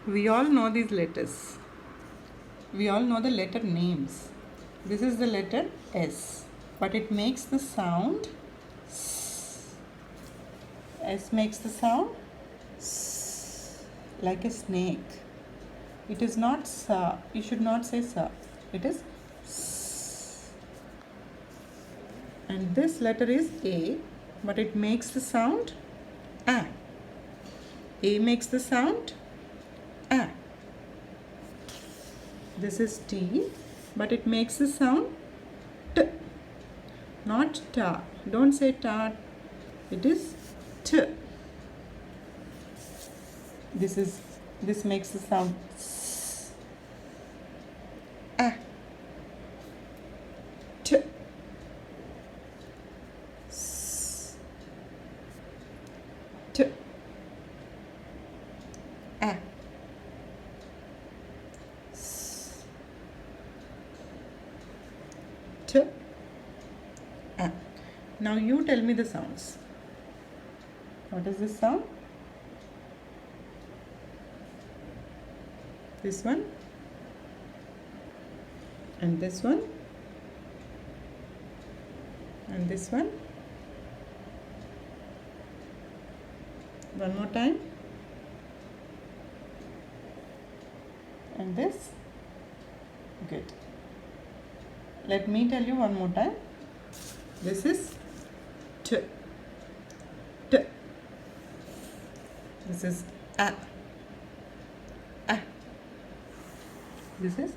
We all know these letters. We all know the letter names. This is the letter S, but it makes the sound S. S makes the sound S, like a snake. It is not sa. You should not say sa. It is S. And this letter is A, but it makes the sound A. A makes the sound A. This is T, but it makes the sound T, not Ta. Don't say Ta. It is T. This makes the sound S, A, T, S, T, A. T, A. Now you tell me the sounds. What is this sound? This one and this one and this one. One more time. And this. Good. Let me tell you one more time. This is T. T. This is A. A. This is